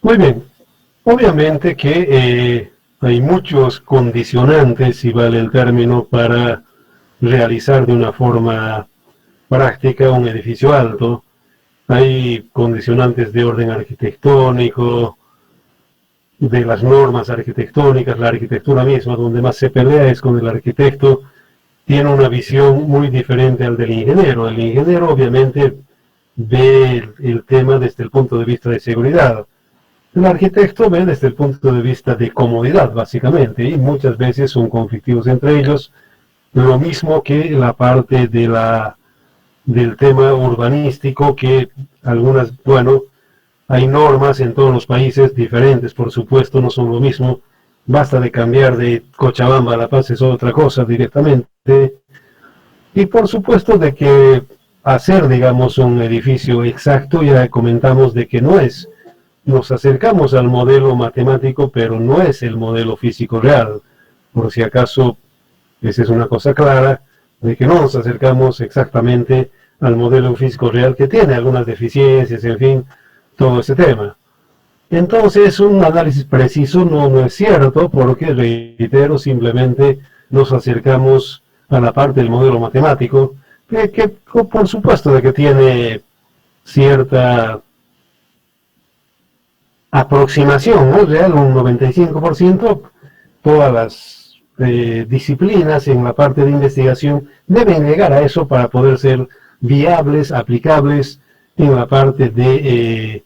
Muy bien. Obviamente que hay muchos condicionantes, si vale el término, para realizar de una forma práctica un edificio alto. Hay condicionantes de orden arquitectónico, de las normas arquitectónicas, la arquitectura misma, donde más se pelea es con el arquitecto. Tiene una visión muy diferente al del ingeniero. El ingeniero obviamente ve el tema desde el punto de vista de seguridad. El arquitecto ve desde el punto de vista de comodidad, básicamente, y muchas veces son conflictivos entre ellos, lo mismo que la parte del tema urbanístico, que algunas, bueno, hay normas en todos los países diferentes, por supuesto, no son lo mismo. Basta de cambiar de Cochabamba a La Paz, es otra cosa directamente. Y por supuesto de que hacer, digamos, un edificio exacto, ya comentamos de que no es. Nos acercamos al modelo matemático, pero no es el modelo físico real. Por si acaso, esa es una cosa clara, de que no nos acercamos exactamente al modelo físico real, que tiene algunas deficiencias, en fin, todo ese tema. Entonces, un análisis preciso no es cierto, porque, reitero, simplemente nos acercamos a la parte del modelo matemático, que por supuesto de que tiene cierta aproximación, ¿no? Real, un 95%, todas las disciplinas en la parte de investigación deben llegar a eso para poder ser viables, aplicables en la parte de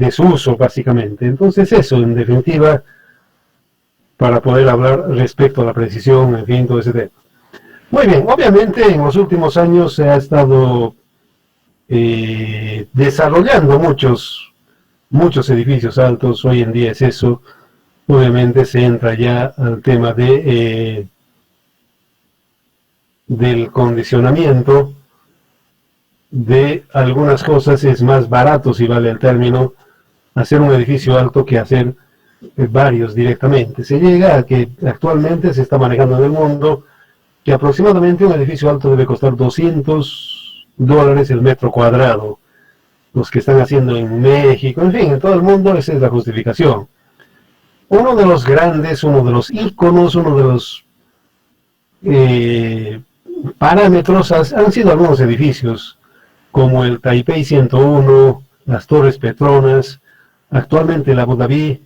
su uso, básicamente. Entonces eso, en definitiva, para poder hablar respecto a la precisión, en fin, todo ese tema. Muy bien, obviamente en los últimos años se ha estado desarrollando muchos edificios altos. Hoy en día es eso. Obviamente se entra ya al tema del condicionamiento de algunas cosas. Es más barato, si vale el término, hacer un edificio alto que hacer varios directamente. Se llega a que actualmente se está manejando en el mundo que aproximadamente un edificio alto debe costar $200 el metro cuadrado. Los que están haciendo en México, en fin, en todo el mundo, esa es la justificación. Uno de los grandes, uno de los íconos, uno de los parámetros han sido algunos edificios, como el Taipei 101, las Torres Petronas, actualmente la Abu Dhabi,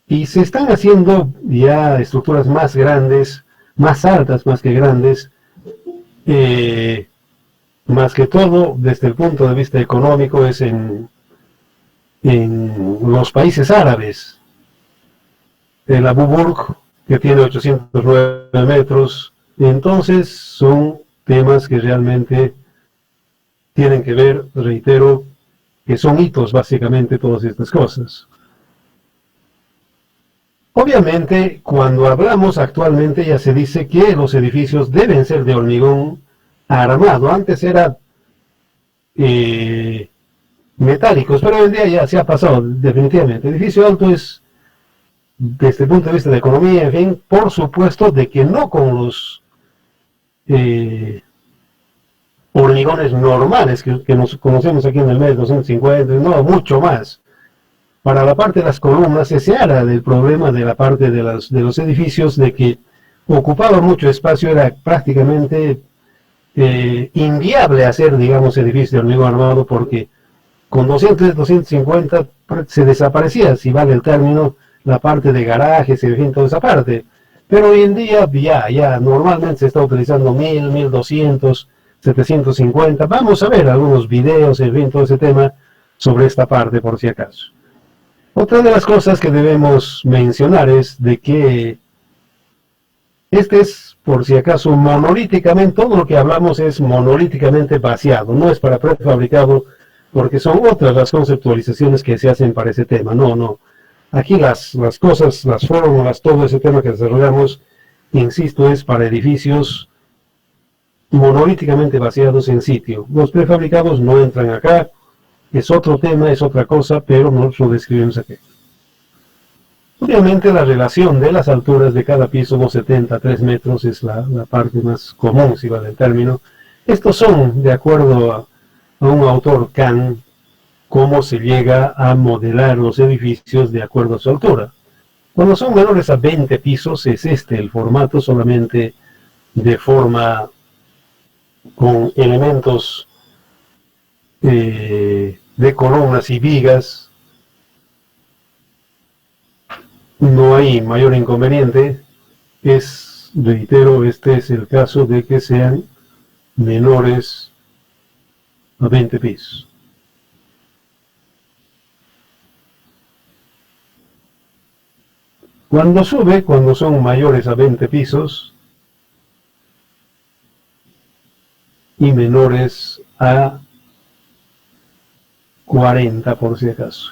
y se están haciendo ya estructuras más grandes, más altas más que grandes, más que todo desde el punto de vista económico es en los países árabes. El Abu Burj, que tiene 809 metros, entonces son temas que realmente tienen que ver, reitero, que son hitos básicamente todas estas cosas. Obviamente, cuando hablamos actualmente ya se dice que los edificios deben ser de hormigón armado. Antes era metálicos, pero hoy en día ya se ha pasado definitivamente. El edificio alto es, desde el punto de vista de economía, en fin, por supuesto de que no con los hormigones normales que nos conocemos aquí en el mes 250, no, mucho más. Para la parte de las columnas se habla del problema de la parte de los edificios, de que ocupaba mucho espacio, era prácticamente inviable hacer, digamos, edificios de hormigón armado, porque con 200, 250 se desaparecía, si vale el término, la parte de garajes, en fin, toda esa parte. Pero hoy en día ya normalmente se está utilizando 1000, 1200, 750. Vamos a ver algunos videos, en fin, todo ese tema sobre esta parte, por si acaso. Otra de las cosas que debemos mencionar es de que este es, por si acaso, monolíticamente, todo lo que hablamos es monolíticamente vaciado, no es para prefabricado, porque son otras las conceptualizaciones que se hacen para ese tema. No. Aquí las cosas, las fórmulas, todo ese tema que desarrollamos, insisto, es para edificios monolíticamente vaciados en sitio. Los prefabricados no entran acá. Es otro tema, es otra cosa, pero no lo describimos aquí. Obviamente la relación de las alturas de cada piso, 270 a 3 metros, es la parte más común, si vale el término. Estos son, de acuerdo a un autor, Kahn, cómo se llega a modelar los edificios de acuerdo a su altura. Cuando son menores a 20 pisos es este el formato, solamente de forma con elementos de columnas y vigas. No hay mayor inconveniente. Reitero, este es el caso de que sean menores a 20 pisos. Cuando son mayores a 20 pisos y menores a 40 por si acaso.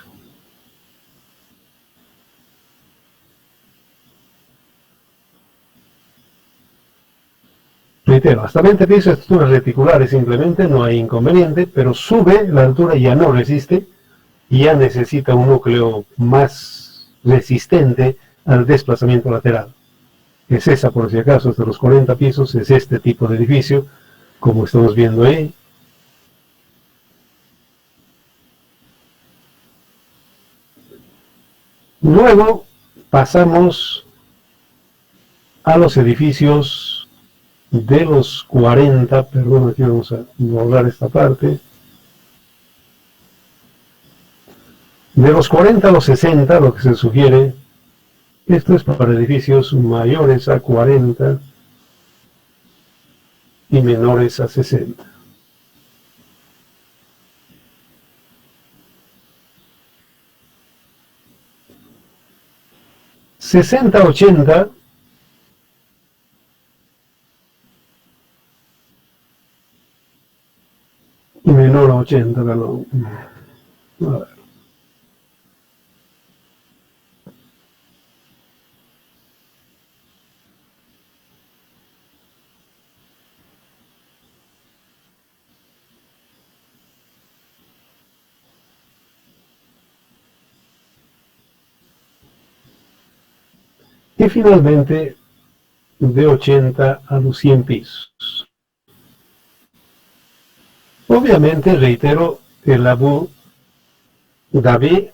Reitero, hasta 20 pisos, estructuras reticulares simplemente, no hay inconveniente, pero sube, la altura ya no resiste y ya necesita un núcleo más resistente al desplazamiento lateral. Es esa, por si acaso, hasta los 40 pisos, es este tipo de edificio, como estamos viendo ahí. Luego pasamos a los edificios de los 40, perdón, aquí vamos a borrar esta parte. De los 40 a los 60, lo que se sugiere, esto es para edificios mayores a 40 y menores a 60. ¿60-80? Y menor a 80, perdón. A ver. Y finalmente, de 80 a los 100 pisos. Obviamente, reitero, el Abu Dhabi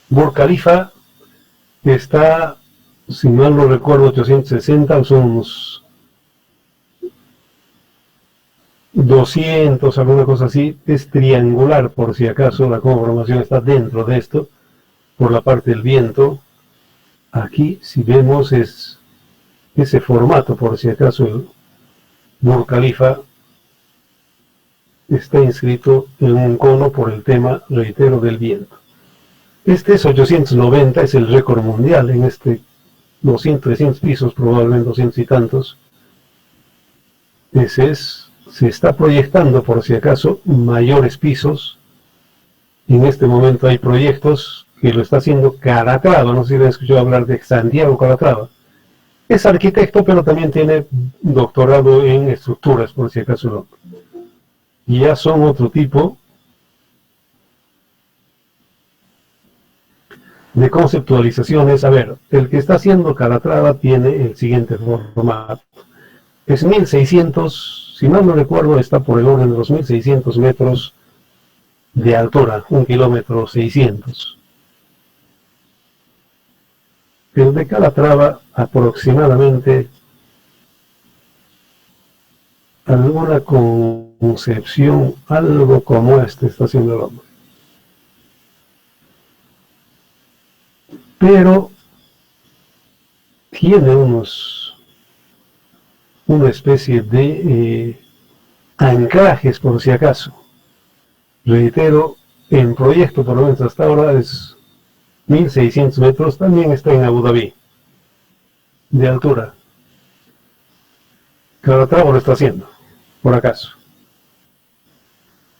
Burj Khalifa está, si mal no recuerdo, 860, o son unos 200, alguna cosa así. Es triangular, por si acaso, la conformación está dentro de esto, por la parte del viento. Aquí, si vemos, es ese formato, por si acaso, el Burj Khalifa está inscrito en un cono por el tema, reitero, del viento. Este es 890, es el récord mundial en este 200, 300 pisos, probablemente 200 y tantos. Ese es, se está proyectando, por si acaso, mayores pisos. En este momento hay proyectos que lo está haciendo Calatrava, no sé si han escuchado hablar de Santiago Calatrava. Es arquitecto, pero también tiene doctorado en estructuras, por si acaso no. Y ya son otro tipo de conceptualizaciones. A ver, el que está haciendo Calatrava tiene el siguiente formato. Es 1600, si mal no recuerdo, está por el orden de los 1600 metros de altura, 1 kilómetro 600. El de Calatrava aproximadamente alguna concepción, algo como este está haciendo el hombre. Pero tiene una especie de anclajes, por si acaso. Reitero, en proyecto, por lo menos hasta ahora, es 1600 metros, también está en Abu Dhabi, de altura. Calatrava lo está haciendo, por acaso.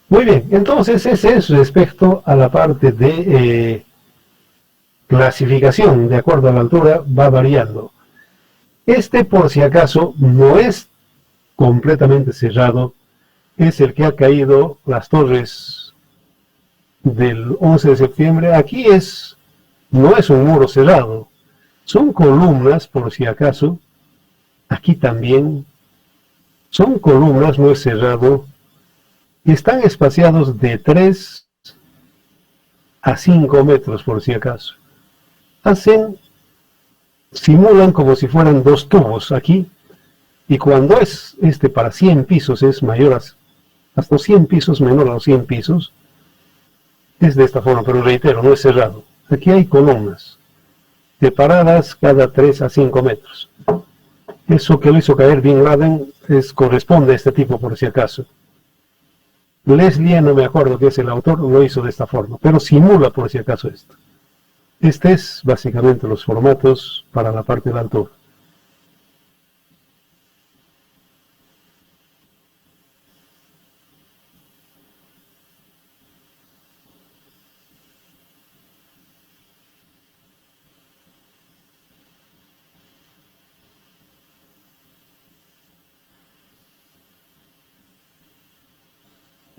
Muy bien, entonces ese es respecto a la parte de clasificación, de acuerdo a la altura, va variando. Este, por si acaso, no es completamente cerrado, es el que ha caído las torres del 11 de septiembre. Aquí no es un muro cerrado, son columnas, por si acaso. Aquí también son columnas, no es cerrado. Están espaciados de 3 a 5 metros por si acaso. Simulan como si fueran dos tubos aquí, y cuando es para 100 pisos es mayor hasta 100 pisos, menor a los 100 pisos, es de esta forma, pero reitero, no es cerrado. Aquí hay columnas separadas cada 3 a 5 metros. Eso que lo hizo caer Bin Laden corresponde a este tipo, por si acaso. Leslie, no me acuerdo que es el autor, lo hizo de esta forma, pero simula por si acaso esto. Este es básicamente los formatos para la parte de la altura.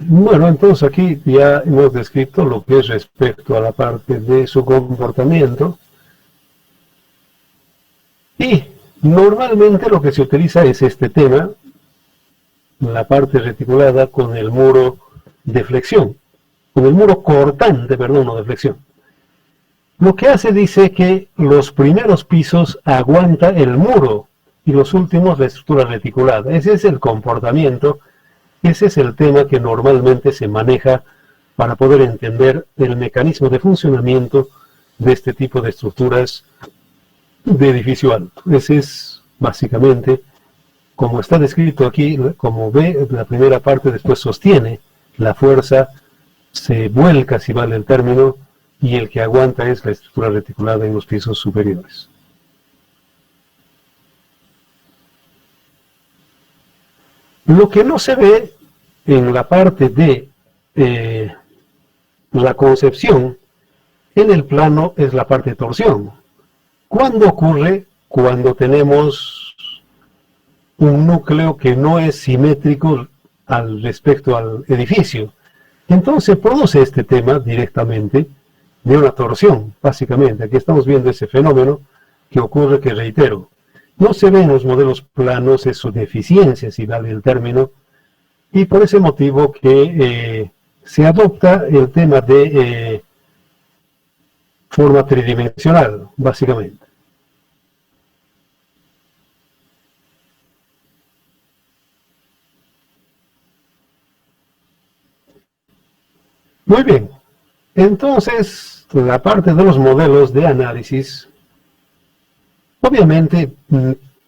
Bueno, entonces aquí ya hemos descrito lo que es respecto a la parte de su comportamiento. Y normalmente lo que se utiliza es este tema, la parte reticulada con el muro de flexión, con el muro cortante, perdón, no de flexión. Lo que hace dice que los primeros pisos aguanta el muro y los últimos la estructura reticulada. Ese es el comportamiento. Ese es el tema que normalmente se maneja para poder entender el mecanismo de funcionamiento de este tipo de estructuras de edificio alto. Ese es básicamente, como está descrito aquí, como ve, la primera parte después sostiene, la fuerza se vuelca, si vale el término, y el que aguanta es la estructura reticulada en los pisos superiores. Lo que no se ve en la parte de la concepción, en el plano, es la parte de torsión. ¿Cuándo ocurre? Cuando tenemos un núcleo que no es simétrico respecto al edificio. Entonces produce este tema directamente de una torsión, básicamente. Aquí estamos viendo ese fenómeno que ocurre, que reitero, no se ve en los modelos planos, es su deficiencia, si vale el término, y por ese motivo que se adopta el tema de forma tridimensional, básicamente. Muy bien, entonces la parte de los modelos de análisis, obviamente,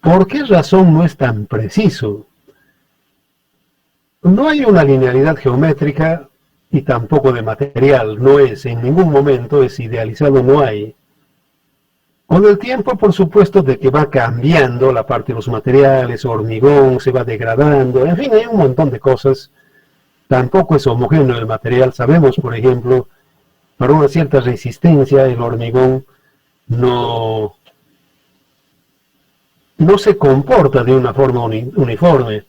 ¿por qué razón no es tan preciso? No hay una linealidad geométrica y tampoco de material, no es, en ningún momento es idealizado, no hay. Con el tiempo, por supuesto, de que va cambiando la parte de los materiales, hormigón, se va degradando, en fin, hay un montón de cosas. Tampoco es homogéneo el material. Sabemos, por ejemplo, para una cierta resistencia, el hormigón no se comporta de una forma uniforme.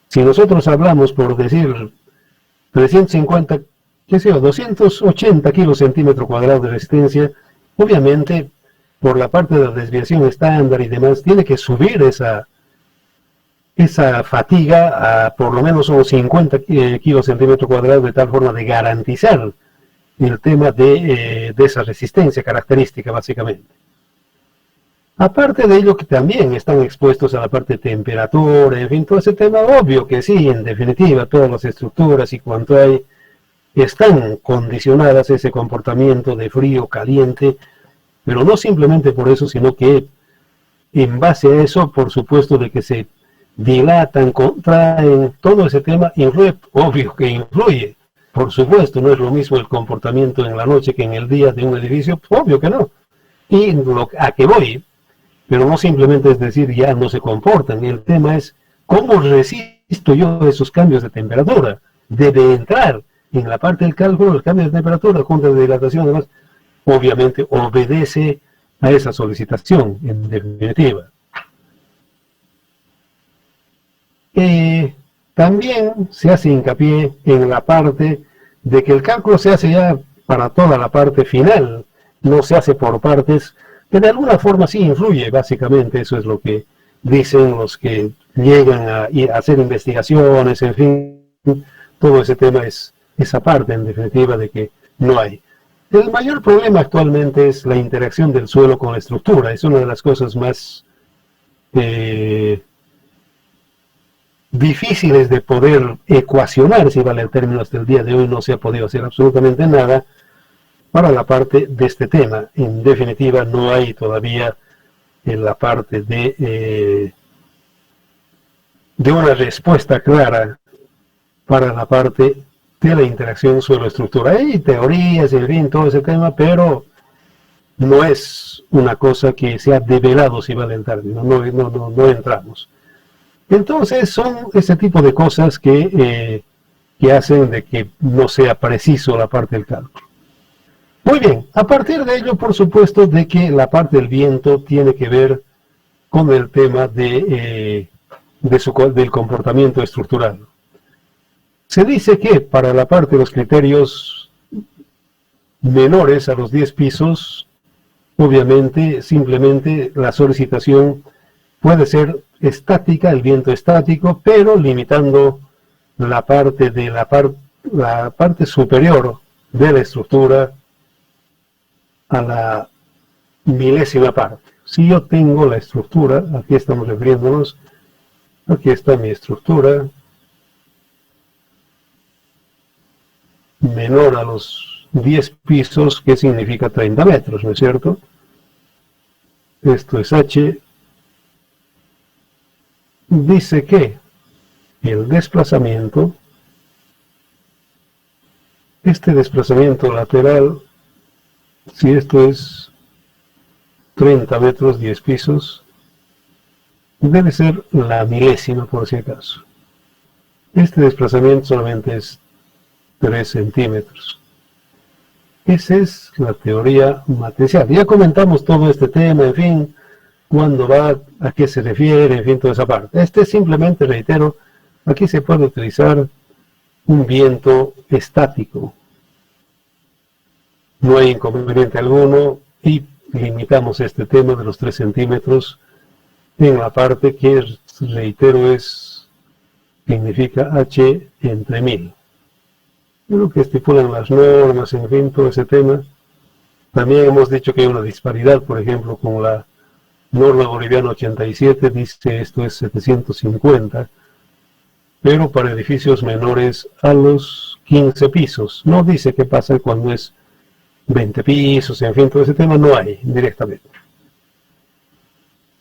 Si nosotros hablamos, por decir, 350, qué sé yo, 280 kilos centímetro cuadrado de resistencia, obviamente, por la parte de la desviación estándar y demás, tiene que subir esa fatiga a por lo menos unos 50 kilos centímetro cuadrado, de tal forma de garantizar el tema de esa resistencia característica, básicamente. Aparte de ello, que también están expuestos a la parte de temperatura, en fin, todo ese tema, obvio que sí, en definitiva, todas las estructuras y cuanto hay, están condicionadas a ese comportamiento de frío, caliente, pero no simplemente por eso, sino que en base a eso, por supuesto, de que se dilatan, contraen, todo ese tema influye, obvio que influye, por supuesto, no es lo mismo el comportamiento en la noche que en el día de un edificio, obvio que no. Y a que voy, pero no simplemente es decir ya no se comportan, el tema es cómo resisto yo esos cambios de temperatura. Debe entrar en la parte del cálculo el cambio de temperatura, junta de dilatación, además, obviamente obedece a esa solicitación, en definitiva. También se hace hincapié en la parte de que el cálculo se hace ya para toda la parte final, no se hace por partes, que de alguna forma sí influye, básicamente eso es lo que dicen los que llegan a hacer investigaciones, en fin, todo ese tema es esa parte en definitiva de que no hay. El mayor problema actualmente es la interacción del suelo con la estructura. Es una de las cosas más difíciles de poder ecuacionar, si vale el término. Hasta el día de hoy no se ha podido hacer absolutamente nada para la parte de este tema. En definitiva, no hay todavía en la parte de una respuesta clara para la parte de la interacción suelo-estructura. Hay teorías, en fin, todo ese tema, pero no es una cosa que se ha develado, si vale el término, no entramos. Entonces son ese tipo de cosas que hacen de que no sea preciso la parte del cálculo. Muy bien, a partir de ello, por supuesto, de que la parte del viento tiene que ver con el tema del comportamiento estructural. Se dice que para la parte de los criterios menores a los 10 pisos, obviamente, simplemente la solicitación puede ser estática, el viento estático, pero limitando la parte superior de la estructura a la milésima parte. Si yo tengo la estructura, aquí estamos refiriéndonos, aquí está mi estructura, menor a los 10 pisos, que significa 30 metros, ¿no es cierto? Esto es H. Dice que el desplazamiento, este desplazamiento lateral, si esto es 30 metros, 10 pisos, debe ser la milésima por si acaso. Este desplazamiento solamente es 3 centímetros. Esa es la teoría matricial. Ya comentamos todo este tema, en fin, cuándo va, a qué se refiere, en fin, toda esa parte. Simplemente, reitero, aquí se puede utilizar un viento estático. No hay inconveniente alguno y limitamos este tema de los 3 centímetros en la parte que, reitero, significa H entre 1000. Lo que estipulan las normas, en fin, todo ese tema. También hemos dicho que hay una disparidad, por ejemplo, con la norma boliviana 87, dice esto es 750, pero para edificios menores a los 15 pisos. No dice qué pasa cuando es 20 pisos, en fin, todo ese tema no hay directamente.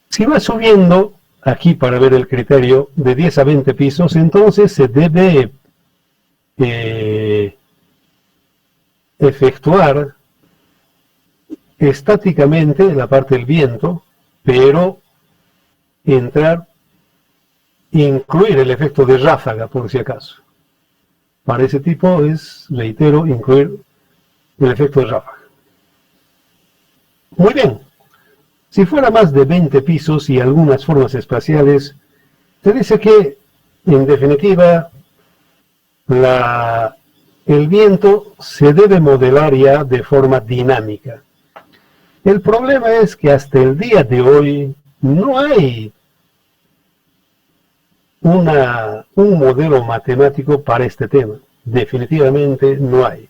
Si va subiendo aquí para ver el criterio de 10 a 20 pisos, entonces se debe efectuar estáticamente la parte del viento, pero incluir el efecto de ráfaga, por si acaso. Para ese tipo reitero, incluir el efecto de ráfaga. Muy bien. Si fuera más de 20 pisos y algunas formas espaciales, se dice que, en definitiva, el viento se debe modelar ya de forma dinámica. El problema es que hasta el día de hoy no hay un modelo matemático para este tema. Definitivamente no hay.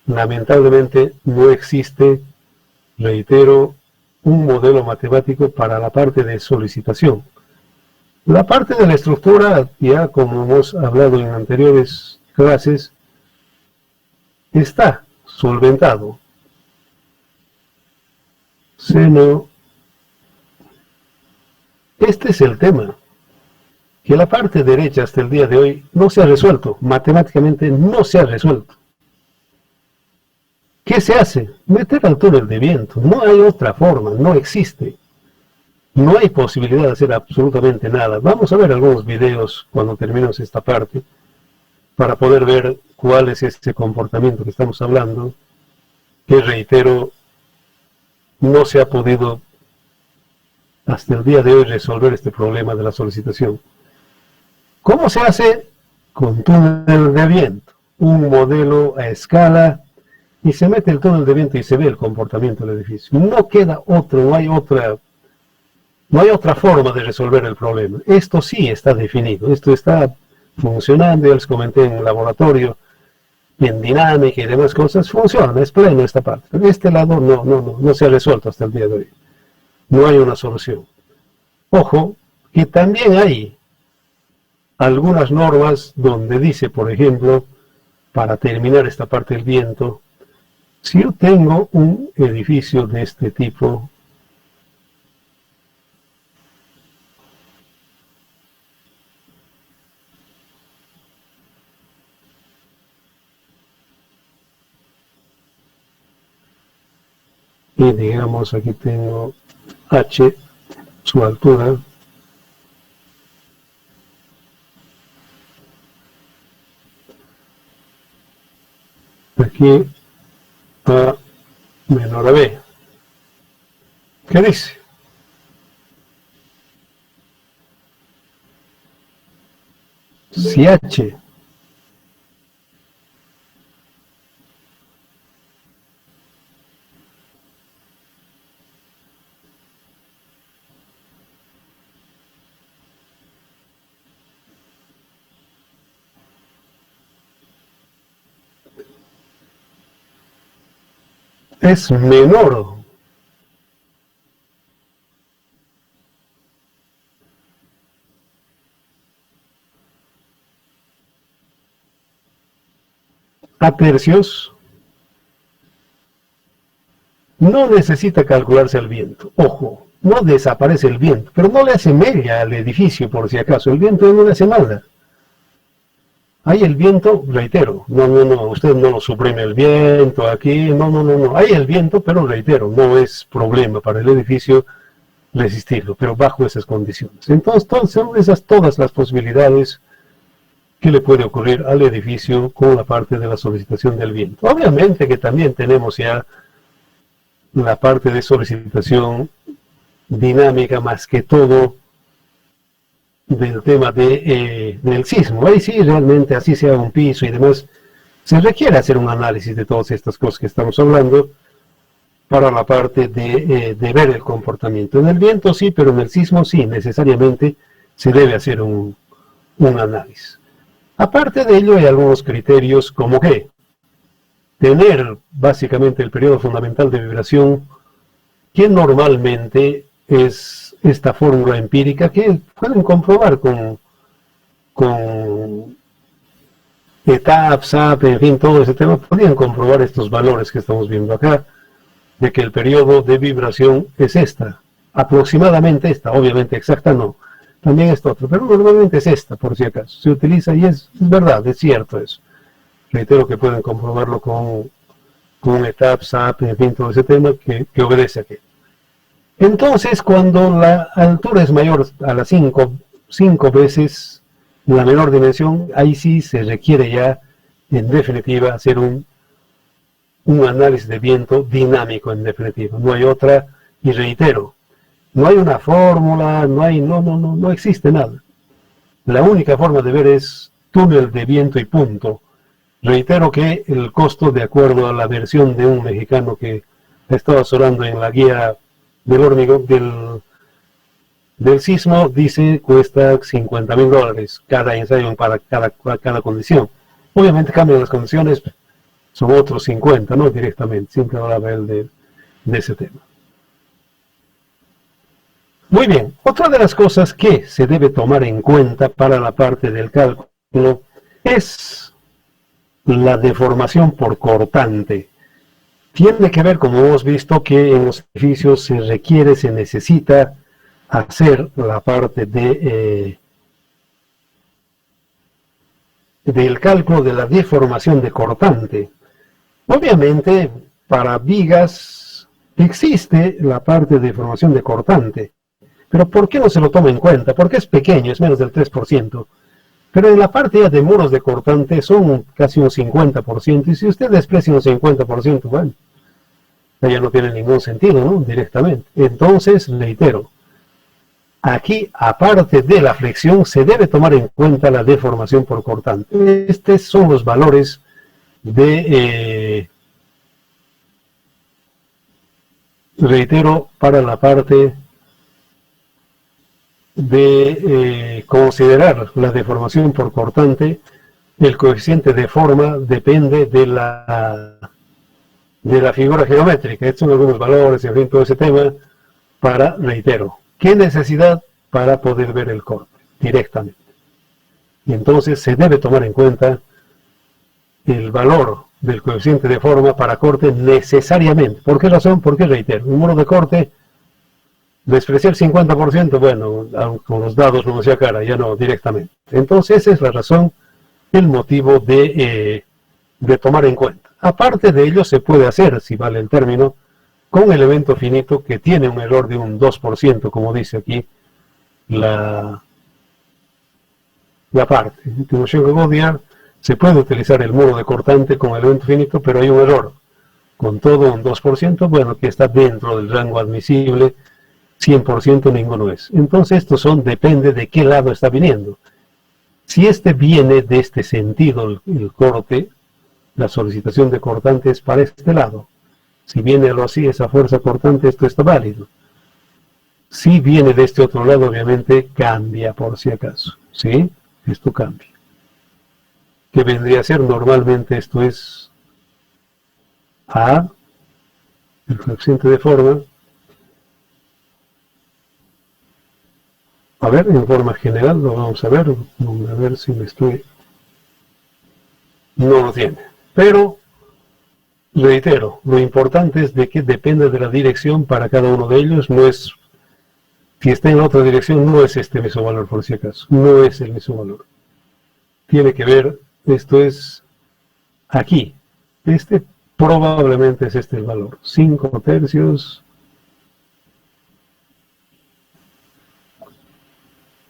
Lamentablemente no existe, reitero, un modelo matemático para la parte de solicitación. La parte de la estructura, ya como hemos hablado en anteriores clases, está solventado. Seno. Este es el tema, que la parte derecha hasta el día de hoy no se ha resuelto, matemáticamente no se ha resuelto. ¿Qué se hace? Meter al túnel de viento, no hay otra forma, no existe. No hay posibilidad de hacer absolutamente nada. Vamos a ver algunos videos cuando terminemos esta parte, para poder ver cuál es ese comportamiento que estamos hablando, que reitero, no se ha podido hasta el día de hoy resolver este problema de la solicitación. ¿Cómo se hace? Con túnel de viento, un modelo a escala, y se mete el túnel de viento y se ve el comportamiento del edificio. No queda otro, no hay otra forma de resolver el problema. Esto sí está definido, esto está funcionando, ya les comenté en el laboratorio, en dinámica y demás cosas, funciona, es pleno esta parte. Pero este lado no se ha resuelto hasta el día de hoy. No hay una solución. Ojo, que también hay algunas normas donde dice, por ejemplo, para terminar esta parte del viento, si yo tengo un edificio de este tipo, y digamos aquí tengo H, su altura, aquí A menor a B. ¿Qué dice? Si H es menor a tercios, no necesita calcularse el viento. Ojo, no desaparece el viento, pero no le hace mella al edificio por si acaso. El viento no le hace nada. Hay el viento, reitero, usted no lo suprime el viento aquí, no. Hay el viento, pero reitero, no es problema para el edificio resistirlo, pero bajo esas condiciones. Entonces, son esas todas las posibilidades que le puede ocurrir al edificio con la parte de la solicitación del viento. Obviamente que también tenemos ya la parte de solicitación dinámica, más que todo del tema del sismo. Ahí sí, realmente, así sea un piso y demás, se requiere hacer un análisis de todas estas cosas que estamos hablando para la parte de ver el comportamiento. En el viento sí, pero en el sismo sí, necesariamente se debe hacer un análisis. Aparte de ello, hay algunos criterios como que tener básicamente el periodo fundamental de vibración, que normalmente es esta fórmula empírica que pueden comprobar con ETAP, SAP, en fin, todo ese tema, podrían comprobar estos valores que estamos viendo acá, de que el periodo de vibración es esta, aproximadamente esta, obviamente exacta no, también es otro, pero normalmente es esta, por si acaso, se utiliza y es verdad, es cierto eso. Reitero que pueden comprobarlo con ETAP, SAP, en fin, todo ese tema que obedece aquí. Entonces, cuando la altura es mayor a las 5 veces la menor dimensión, ahí sí se requiere ya, en definitiva, hacer un análisis de viento dinámico, en definitiva. No hay otra, y reitero, no hay una fórmula, no existe nada. La única forma de ver es túnel de viento y punto. Reitero que el costo, de acuerdo a la versión de un mexicano que estaba asesorando en la guía del hormigón, del sismo, dice cuesta $50,000 cada ensayo para cada condición. Obviamente cambian las condiciones, son otros 50, ¿no? Directamente, siempre hablaba él de ese tema. Muy bien, otra de las cosas que se debe tomar en cuenta para la parte del cálculo es la deformación por cortante. Tiene que ver, como hemos visto, que en los edificios se necesita hacer la parte del cálculo de la deformación de cortante. Obviamente, para vigas existe la parte de deformación de cortante, pero ¿por qué no se lo toma en cuenta? Porque es pequeño, es menos del 3%. Pero en la parte ya de muros de cortante son casi un 50%, y si usted desprecia un 50%, bueno, ya no tiene ningún sentido, ¿no? Directamente. Entonces, reitero, aquí, aparte de la flexión, se debe tomar en cuenta la deformación por cortante. Estos son los valores reitero, para la parte de considerar la deformación por cortante el coeficiente de forma depende de la figura geométrica. Estos son algunos valores, en fin, todo ese tema para, reitero, ¿qué necesidad para poder ver el corte directamente? Y entonces se debe tomar en cuenta el valor del coeficiente de forma para corte necesariamente. ¿Por qué razón? Porque, reitero, un muro de corte, despreciar 50%, bueno, con los dados no hacía cara, ya no, directamente. Entonces esa es la razón, el motivo de tomar en cuenta. Aparte de ello, se puede hacer, si vale el término, con elemento finito que tiene un error de un 2%, como dice aquí la parte. En Timoshenko-Godiar se puede utilizar el muro de cortante con elemento finito, pero hay un error. Con todo un 2%, bueno, que está dentro del rango admisible, 100% ninguno es. Entonces estos depende de qué lado está viniendo. Si este viene de este sentido, el corte, la solicitación de cortante es para este lado. Si viene algo así, esa fuerza cortante, esto está válido. Si viene de este otro lado, obviamente cambia por si acaso. ¿Sí? Esto cambia. Que vendría a ser normalmente, esto es A, el coeficiente de forma. A ver, en forma general, lo vamos a ver si me estoy... No lo tiene. Pero, reitero, lo importante es de que depende de la dirección para cada uno de ellos. No es, si está en la otra dirección, no es este mismo valor, por si acaso. No es el mismo valor. Tiene que ver, esto es aquí. Este probablemente es este el valor. 5/3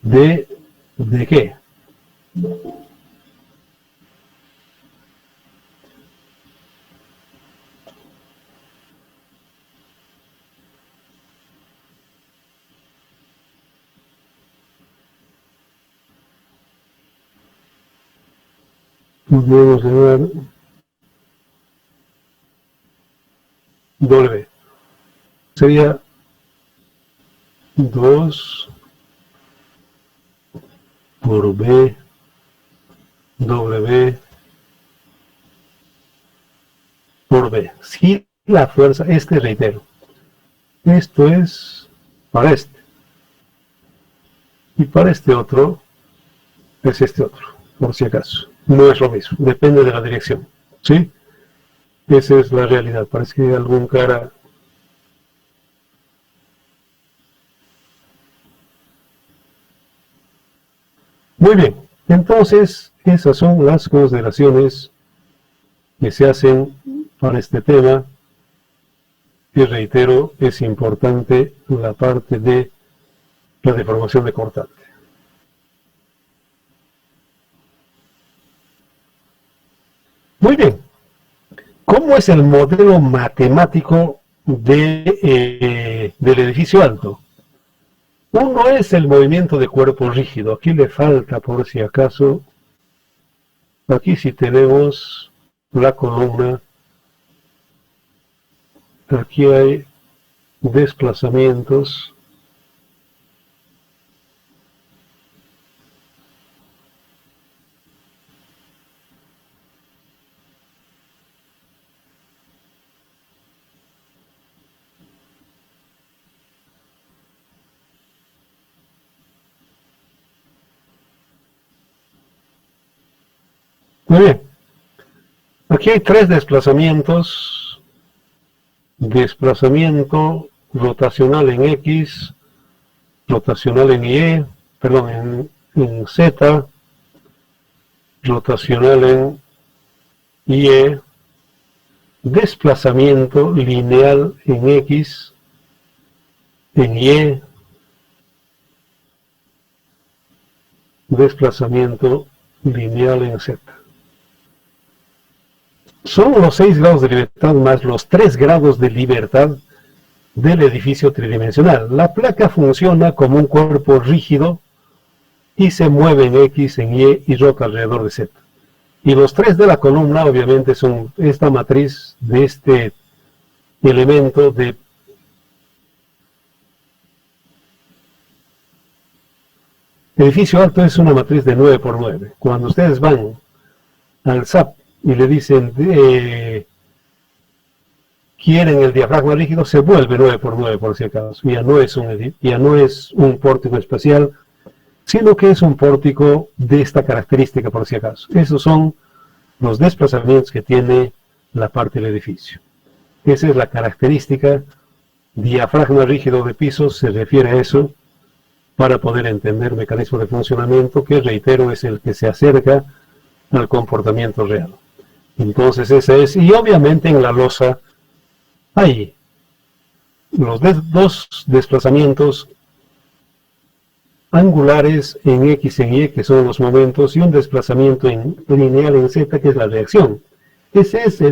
¿de qué? Debemos llevar W. Sería 2 por B, W por B. Si la fuerza, reitero, esto es para este. Y para este otro, es este otro, por si acaso. No es lo mismo, depende de la dirección. ¿Sí? Esa es la realidad. Parece que hay algún cara... Muy bien, entonces esas son las consideraciones que se hacen para este tema. Y reitero, es importante la parte de la deformación de cortante. Muy bien, ¿cómo es el modelo matemático del edificio alto? Uno es el movimiento de cuerpo rígido. Aquí le falta, por si acaso, aquí sí tenemos la columna. Aquí hay desplazamientos. Muy bien. Aquí hay 3 desplazamientos. Desplazamiento rotacional en X, rotacional en Y, perdón, en Z, rotacional en Y, desplazamiento lineal en X, en Y, desplazamiento lineal en Z. Son los 6 grados de libertad más los 3 grados de libertad del edificio tridimensional. La placa funciona como un cuerpo rígido y se mueve en X, en Y y rota alrededor de Z. Y los 3 de la columna obviamente son esta matriz de este elemento de edificio alto. Es una matriz de 9 por 9. Cuando ustedes van al SAP y le dicen quieren el diafragma rígido, se vuelve 9x9 por si acaso. Ya no es un pórtico especial, sino que es un pórtico de esta característica por si acaso. Esos son los desplazamientos que tiene la parte del edificio. Esa es la característica. Diafragma rígido de piso se refiere a eso, para poder entender mecanismo de funcionamiento que, reitero, es el que se acerca al comportamiento real. Entonces ese es, y obviamente en la losa hay los dos desplazamientos angulares en X en Y, que son los momentos, y un desplazamiento lineal en Z, que es la reacción. Ese es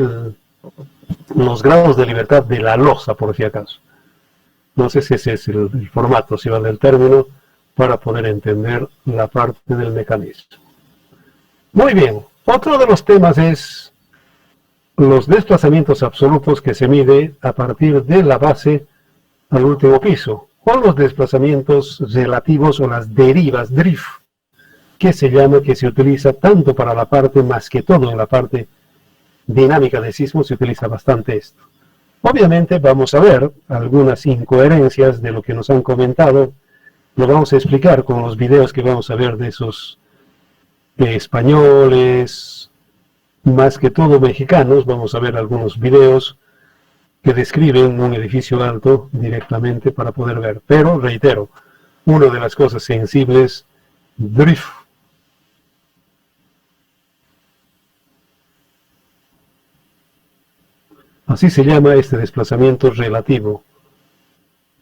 los grados de libertad de la losa, por si acaso. Entonces ese es el formato, si vale el término, para poder entender la parte del mecanismo. Muy bien, otro de los temas es los desplazamientos absolutos que se mide a partir de la base al último piso, o los desplazamientos relativos o las derivas, drift, que se llama, que se utiliza tanto para la parte, más que todo en la parte dinámica de sismo, se utiliza bastante esto. Obviamente vamos a ver algunas incoherencias de lo que nos han comentado, lo vamos a explicar con los videos que vamos a ver de esos españoles, más que todo mexicanos. Vamos a ver algunos videos que describen un edificio alto directamente para poder ver. Pero, reitero, una de las cosas sensibles, drift. Así se llama este desplazamiento relativo,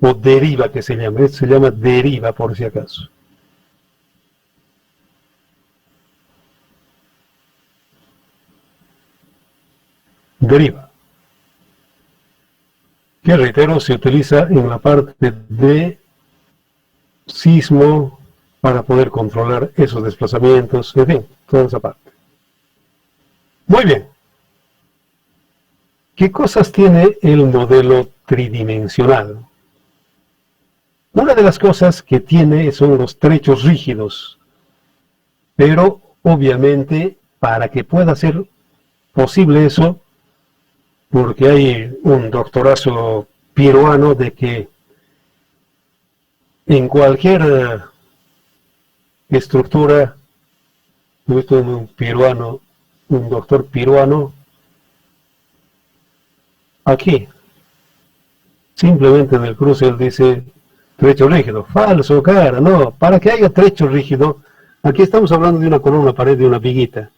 o deriva que se llama. Esto se llama deriva por si acaso. Deriva, que reitero se utiliza en la parte de sismo para poder controlar esos desplazamientos, en fin, toda esa parte. Muy bien. ¿Qué cosas tiene el modelo tridimensional? Una de las cosas que tiene son los trechos rígidos, pero obviamente para que pueda ser posible eso, porque hay un doctorazo peruano de que en cualquier estructura, he visto un doctor peruano, aquí, simplemente en el cruce él dice trecho rígido. Falso, cara, no. Para que haya trecho rígido, aquí estamos hablando de una columna, pared, de una viguita.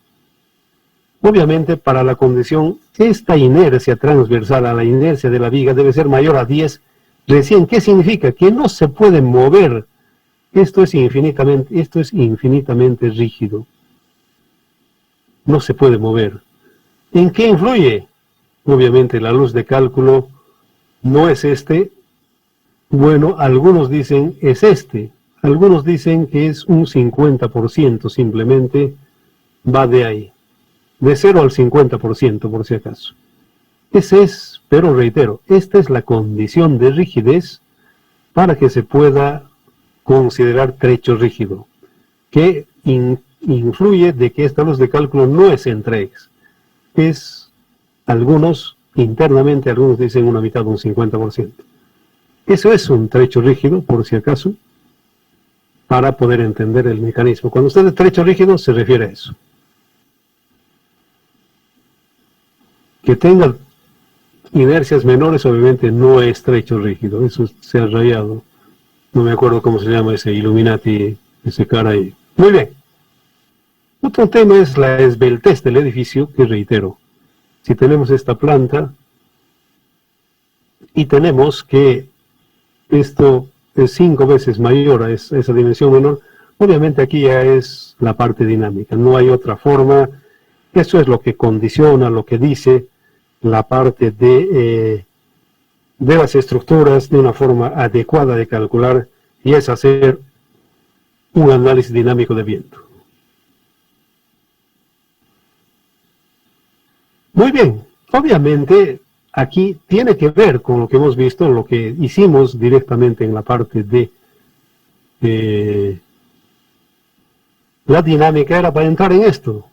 Obviamente, para la condición, esta inercia transversal a la inercia de la viga debe ser mayor a 10 recién. ¿Qué significa? Que no se puede mover. Esto es infinitamente rígido. No se puede mover. ¿En qué influye? Obviamente la luz de cálculo no es este. Bueno, algunos dicen es este. Algunos dicen que es un 50%, simplemente va de ahí. De 0 al 50%, por si acaso. Ese es, pero reitero, esta es la condición de rigidez para que se pueda considerar trecho rígido, que influye de que esta luz de cálculo no es entre X. Es internamente algunos dicen una mitad, un 50%. Eso es un trecho rígido, por si acaso, para poder entender el mecanismo. Cuando usted dice trecho rígido, se refiere a eso. Que tenga inercias menores, obviamente no es trecho rígido. Eso se ha rayado. No me acuerdo cómo se llama ese Illuminati, ese cara ahí. Muy bien. Otro tema es la esbeltez del edificio, que reitero. Si tenemos esta planta y tenemos que esto es 5 veces mayor a esa dimensión menor, obviamente aquí ya es la parte dinámica, no hay otra forma. Eso es lo que condiciona, lo que dice la parte de las estructuras de una forma adecuada de calcular, y es hacer un análisis dinámico de viento. Muy bien, obviamente aquí tiene que ver con lo que hemos visto, lo que hicimos directamente en la parte de la dinámica, era para entrar en esto.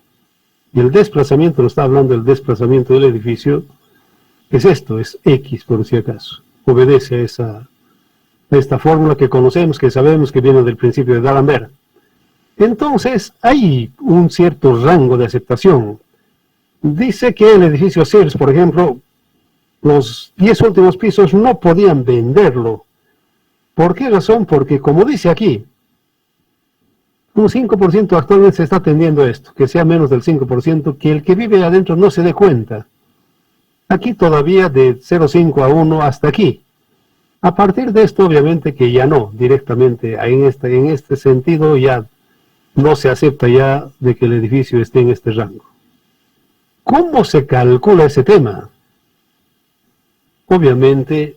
Y el desplazamiento, nos está hablando del desplazamiento del edificio, es esto, es X por si acaso. Obedece a esta fórmula que conocemos, que sabemos que viene del principio de D'Alembert. Entonces, hay un cierto rango de aceptación. Dice que el edificio Sears, por ejemplo, los 10 últimos pisos no podían venderlo. ¿Por qué razón? Porque, como dice aquí, un 5% actualmente se está atendiendo esto, que sea menos del 5%, que el que vive adentro no se dé cuenta. Aquí todavía de 0,5 a 1 hasta aquí. A partir de esto, obviamente que ya no, directamente en este sentido ya no se acepta ya de que el edificio esté en este rango. ¿Cómo se calcula ese tema? Obviamente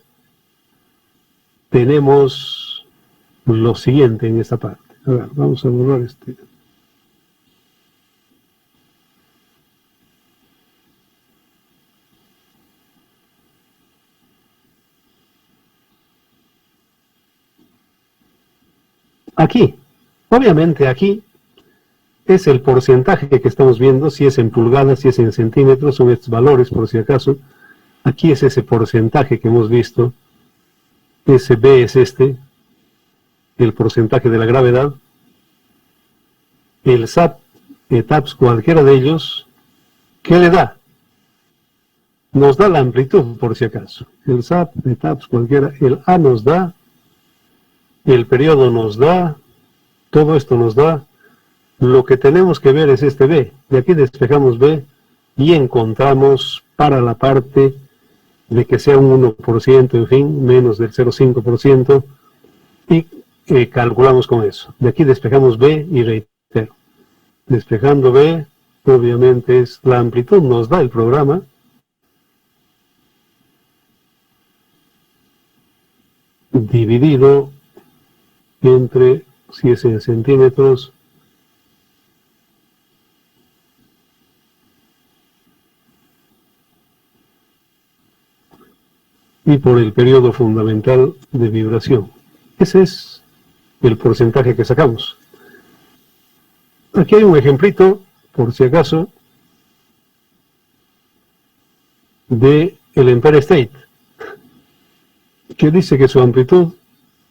tenemos lo siguiente en esta parte. A ver, vamos a borrar este. Aquí, obviamente aquí es el porcentaje que estamos viendo, si es en pulgadas, si es en centímetros, son estos valores por si acaso. Aquí es ese porcentaje que hemos visto. Ese B es este, el porcentaje de la gravedad. El SAP, TAPS, cualquiera de ellos, ¿qué le da? Nos da la amplitud, por si acaso. El SAP, TAPS, cualquiera, el A nos da, el periodo nos da, todo esto nos da. Lo que tenemos que ver es este B. De aquí despejamos B y encontramos para la parte de que sea un 1%, en fin, menos del 0,5%, y calculamos con eso. De aquí despejamos B y reitero. Despejando B, obviamente es la amplitud, nos da el programa. Dividido entre, si es en centímetros, y por el periodo fundamental de vibración. Ese es el porcentaje que sacamos. Aquí hay un ejemplito, por si acaso, de el Empire State, que dice que su amplitud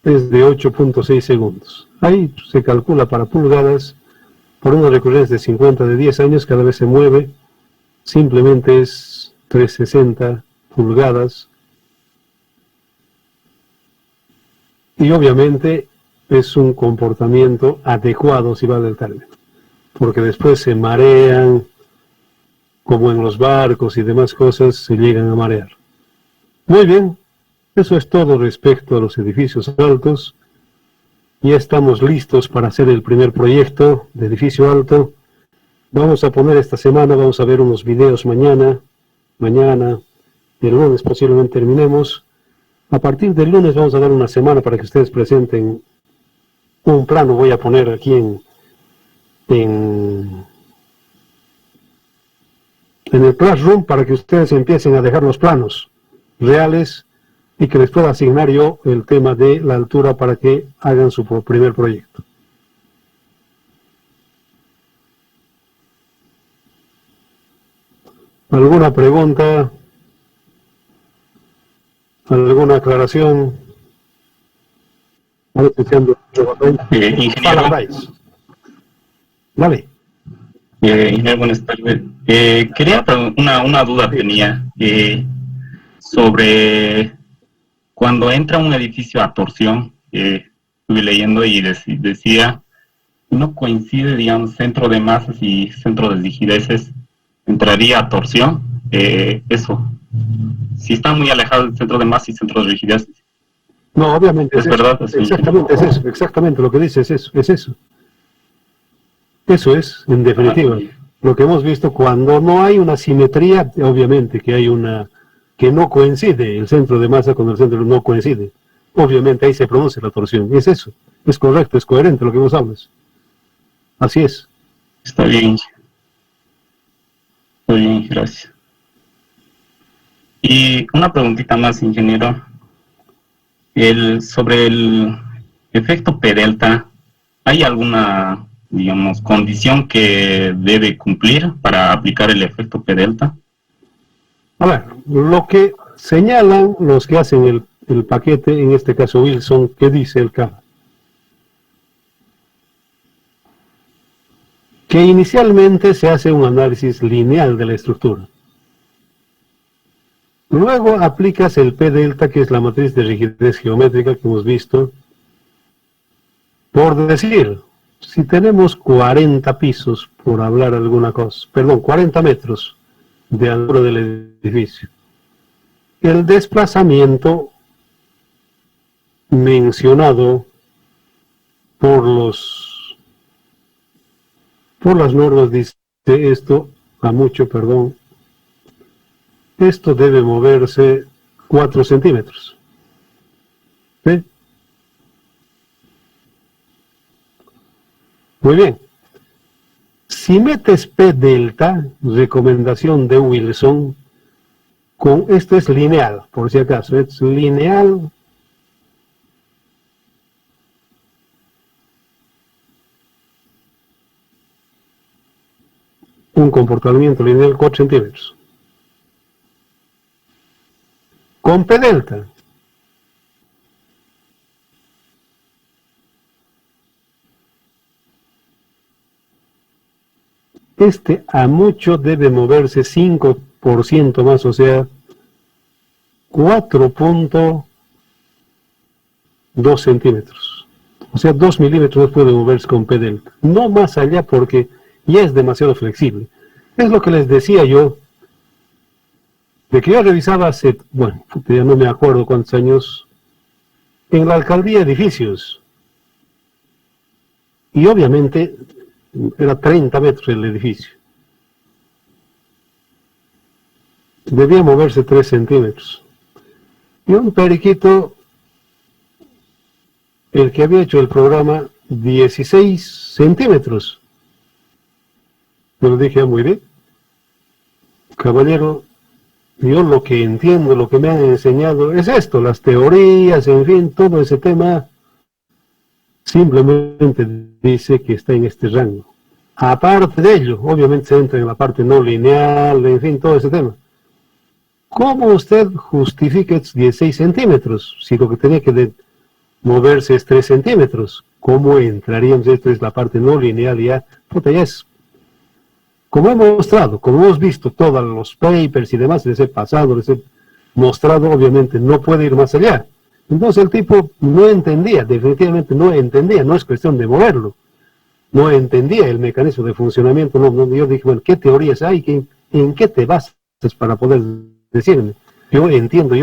es de 8.6 segundos. Ahí se calcula para pulgadas, por una recurrencia de 50 de 10 años, cada vez se mueve, simplemente es 360 pulgadas, y obviamente es un comportamiento adecuado, si vale el término, porque después se marean, como en los barcos y demás cosas, se llegan a marear. Muy bien, eso es todo respecto a los edificios altos. Ya estamos listos para hacer el primer proyecto de edificio alto. Vamos a poner esta semana, vamos a ver unos videos mañana, el lunes posiblemente terminemos. A partir del lunes vamos a dar una semana para que ustedes presenten un plano. Voy a poner aquí en el Classroom para que ustedes empiecen a dejar los planos reales y que les pueda asignar yo el tema de la altura para que hagan su primer proyecto. ¿Alguna pregunta? ¿Alguna aclaración? Ingeniero, Vale. ingeniero, buenas tardes. Quería una duda tenía sobre cuando entra un edificio a torsión. Estuve leyendo y decía, no coincide, digamos, centro de masas y centro de rigideces, entraría a torsión. Eso. Si está muy alejado del centro de masa y centro de rigidez. No, obviamente es verdad. Exactamente es eso, exactamente lo que dice es eso. Eso es, en definitiva, lo que hemos visto cuando no hay una simetría, obviamente que hay que no coincide el centro de masa con el centro, no coincide. Obviamente ahí se produce la torsión, es eso, es correcto, es coherente lo que vos hablas. Así es. Está bien, gracias. Y una preguntita más, ingeniero. Sobre el efecto P delta, ¿hay alguna digamos, condición que debe cumplir para aplicar el efecto P delta? A ver, lo que señalan los que hacen el paquete, en este caso Wilson, ¿qué dice el CAMA? Que inicialmente se hace un análisis lineal de la estructura. Luego aplicas el P delta, que es la matriz de rigidez geométrica que hemos visto. Por decir, si tenemos 40 pisos, por hablar alguna cosa, perdón, 40 metros de altura del edificio, el desplazamiento mencionado por las normas dice esto, a mucho, perdón, esto debe moverse 4 centímetros. ¿Sí? Muy bien. Si metes P delta, recomendación de Wilson, con esto es lineal, por si acaso, es lineal. Un comportamiento lineal 4 centímetros. Con P delta, este a mucho debe moverse 5% más, o sea, 4.2 centímetros. O sea, 2 milímetros puede moverse con P delta. No más allá porque ya es demasiado flexible. Es lo que les decía yo, de que yo revisaba hace, bueno, ya no me acuerdo cuántos años, en la alcaldía edificios. Y obviamente era 30 metros el edificio. Debía moverse 3 centímetros. Y un periquito, el que había hecho el programa, 16 centímetros. Pero dije, muy bien, caballero, yo lo que entiendo, lo que me han enseñado es esto, las teorías, en fin, todo ese tema, simplemente dice que está en este rango. Aparte de ello, obviamente se entra en la parte no lineal, en fin, todo ese tema. ¿Cómo usted justifica 16 centímetros? Si lo que tenía que moverse es 3 centímetros, ¿cómo entraríamos? Esto es la parte no lineal, ya, puta, ya es. Como hemos mostrado, como hemos visto todos los papers y demás, les he pasado, les he mostrado, obviamente no puede ir más allá. Entonces el tipo no entendía, definitivamente no entendía, no es cuestión de moverlo. No entendía el mecanismo de funcionamiento. Yo dije, bueno, ¿qué teorías hay? ¿En qué te basas para poder decirme? Yo entiendo,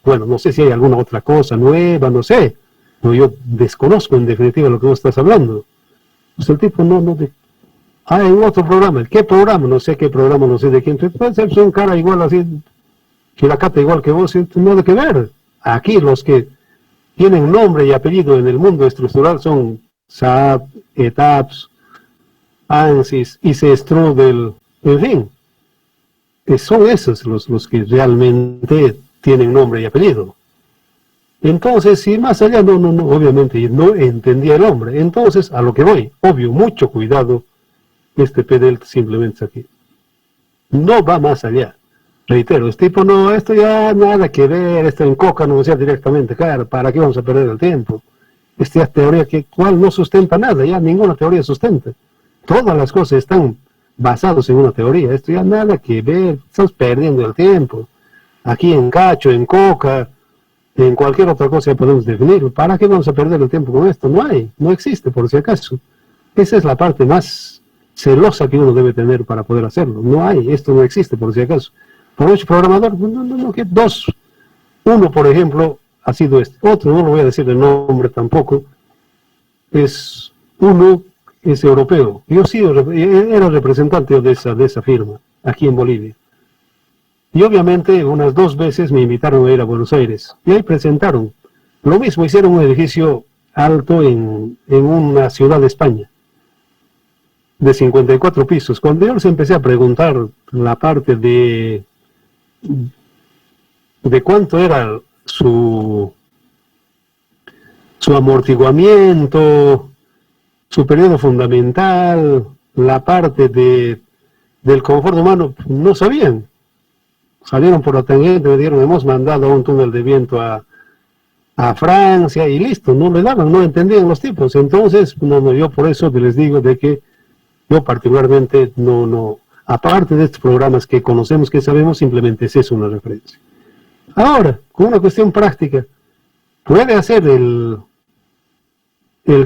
bueno, no sé si hay alguna otra cosa nueva, no sé. No, yo desconozco en definitiva lo que vos estás hablando. Pues el tipo hay otro programa. ¿Qué programa? No sé qué programa, no sé de quién. Puede ser un cara igual así, que la cata igual que vos, nada que ver. Aquí los que tienen nombre y apellido en el mundo estructural son SAP, ETAPS, ANSYS, IC-Strudel, en fin. Son esos los que realmente tienen nombre y apellido. Entonces, si más allá, obviamente no entendía el hombre. Entonces, a lo que voy, obvio, mucho cuidado. Este P delta simplemente es aquí. No va más allá. Reitero, esto ya nada que ver, esto en coca no sea directamente, claro, ¿para qué vamos a perder el tiempo? Esta teoría cual no sustenta nada, ya ninguna teoría sustenta. Todas las cosas están basadas en una teoría, esto ya nada que ver, estamos perdiendo el tiempo. Aquí en cacho, en coca, en cualquier otra cosa ya podemos definirlo. ¿Para qué vamos a perder el tiempo con esto? No existe por si acaso. Esa es la parte más celosa que uno debe tener para poder hacerlo. Esto no existe por si acaso. Por hecho, programador, que dos. Uno, por ejemplo, ha sido este. Otro, no lo voy a decir el nombre tampoco. Uno es europeo. Yo sí era representante de esa firma, aquí en Bolivia. Y obviamente unas 2 veces me invitaron a ir a Buenos Aires. Y ahí presentaron. Lo mismo, hicieron un edificio alto en una ciudad de España, de 54 pisos. Cuando yo les empecé a preguntar la parte de cuánto era su amortiguamiento, su periodo fundamental, la parte del confort humano, no sabían. Salieron por la tangente, me dijeron, hemos mandado un túnel de viento a Francia y listo, no le daban, no entendían los tipos. Entonces, yo por eso les digo de que yo particularmente aparte de estos programas que conocemos, que sabemos, simplemente es eso una referencia. Ahora, con una cuestión práctica, puede hacer el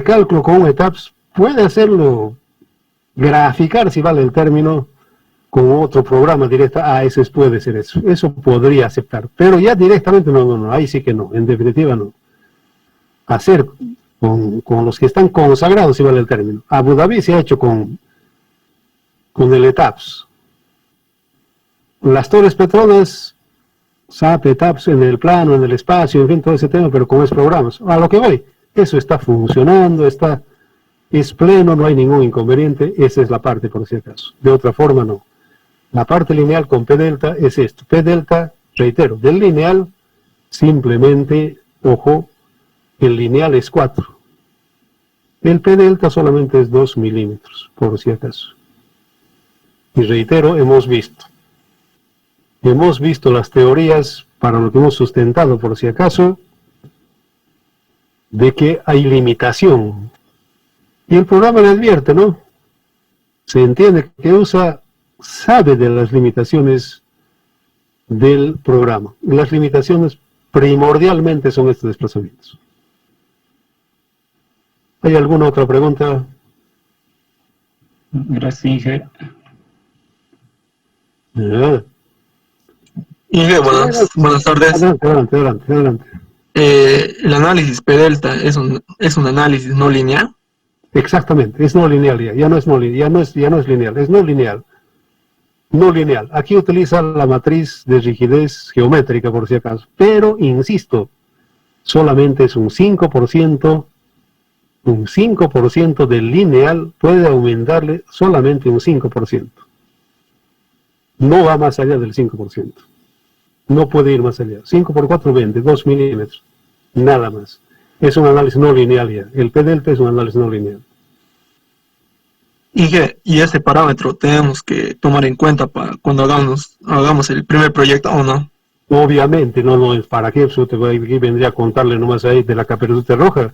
cálculo con un ETAPS, puede hacerlo, graficar, si vale el término, con otro programa directo. Eso puede ser eso podría aceptar, pero ya directamente no, ahí sí que no, en definitiva no. Hacer con los que están consagrados, si vale el término. Abu Dhabi se ha hecho con el ETAPS. Las Torres Petronas, SAP, ETAPS en el plano, en el espacio, en fin, todo ese tema, pero con esos programas. A lo que voy, eso está funcionando, es pleno, no hay ningún inconveniente, esa es la parte por si acaso. De otra forma no. La parte lineal con P delta es esto. P delta, reitero, del lineal, simplemente, ojo, el lineal es 4. El P delta solamente es 2 milímetros, por si acaso. Y reitero, hemos visto las teorías, para lo que hemos sustentado, por si acaso, de que hay limitación. Y el programa le advierte, ¿no? Se entiende que sabe de las limitaciones del programa. Las limitaciones primordialmente son estos desplazamientos. ¿Hay alguna otra pregunta? Gracias, Inge. Inge, buenas tardes. Adelante. El análisis P-delta es un análisis no lineal. Exactamente, es no lineal ya no es lineal, es no lineal. No lineal. Aquí utiliza la matriz de rigidez geométrica, por si acaso. Pero, insisto, solamente es un 5%. Un 5% del lineal puede aumentarle solamente un 5%. No va más allá del 5%. No puede ir más allá. 5 por 4, 20, 2 milímetros. Nada más. Es un análisis no lineal ya. El P delta es un análisis no lineal. Y ese parámetro tenemos que tomar en cuenta para cuando hagamos el primer proyecto, ¿o no? Obviamente, no es para qué. Aquí vendría a contarle nomás ahí de la caperucita roja.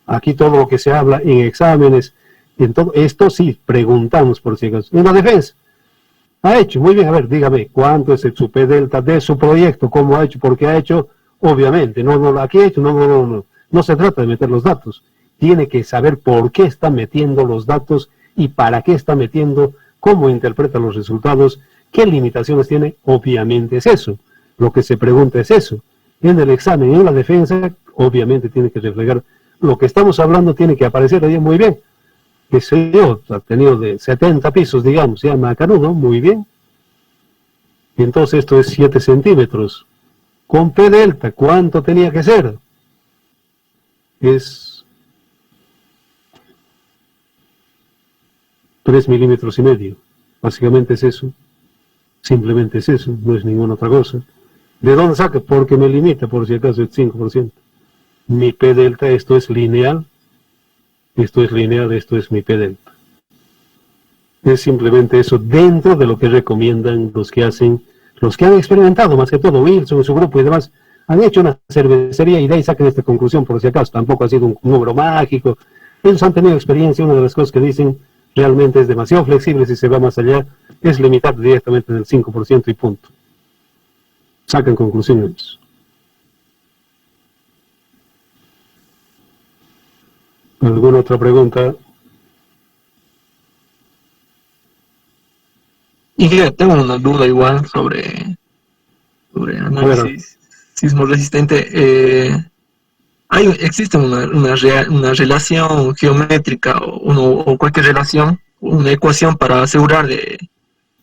Aquí todo lo que se habla en exámenes, en todo esto sí, preguntamos por si acaso. En la defensa, ha hecho, muy bien, a ver, dígame, ¿cuánto es su P delta de su proyecto? ¿Cómo ha hecho? ¿Por qué ha hecho? Obviamente, aquí ha hecho, no se trata de meter los datos. Tiene que saber por qué está metiendo los datos y para qué está metiendo, cómo interpreta los resultados, qué limitaciones tiene. Obviamente es eso. Lo que se pregunta es eso. En el examen y en la defensa, obviamente tiene que reflejar lo que estamos hablando, tiene que aparecer ahí muy bien. Que sé yo, ha tenido de 70 pisos, digamos, se llama Macanudo, muy bien. Entonces esto es 7 centímetros. Con P delta, ¿cuánto tenía que ser? Es 3 milímetros y medio. Básicamente es eso. Simplemente es eso, no es ninguna otra cosa. ¿De dónde saca? Porque me limita, por si acaso, el 5%. Mi P delta, esto es lineal, esto es mi P delta. Es simplemente eso dentro de lo que recomiendan los que han experimentado, más que todo, Wilson y su grupo y demás, han hecho una cervecería y de ahí sacan esta conclusión, por si acaso, tampoco ha sido un número mágico. Ellos han tenido experiencia, una de las cosas que dicen realmente es demasiado flexible, si se va más allá, es limitar directamente en el 5% y punto. Sacan conclusiones. ¿Alguna otra pregunta? Y tengo una duda igual sobre análisis sismo resistente. ¿Existe una relación geométrica o cualquier relación, una ecuación para asegurar de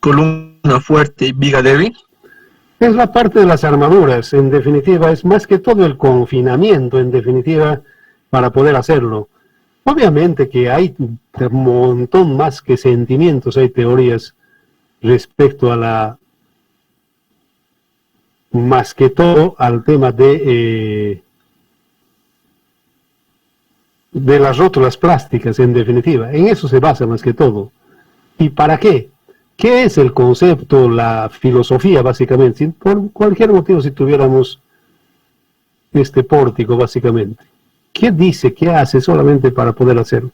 columna fuerte y viga débil? Es la parte de las armaduras, en definitiva, es más que todo el confinamiento, en definitiva, para poder hacerlo. Obviamente que hay un montón más que sentimientos, hay teorías respecto a más que todo al tema de de las rótulas plásticas, en definitiva. En eso se basa más que todo. ¿Y para qué? ¿Qué es el concepto, la filosofía, básicamente? Si por cualquier motivo, si tuviéramos este pórtico, básicamente, ¿qué dice, qué hace solamente para poder hacerlo?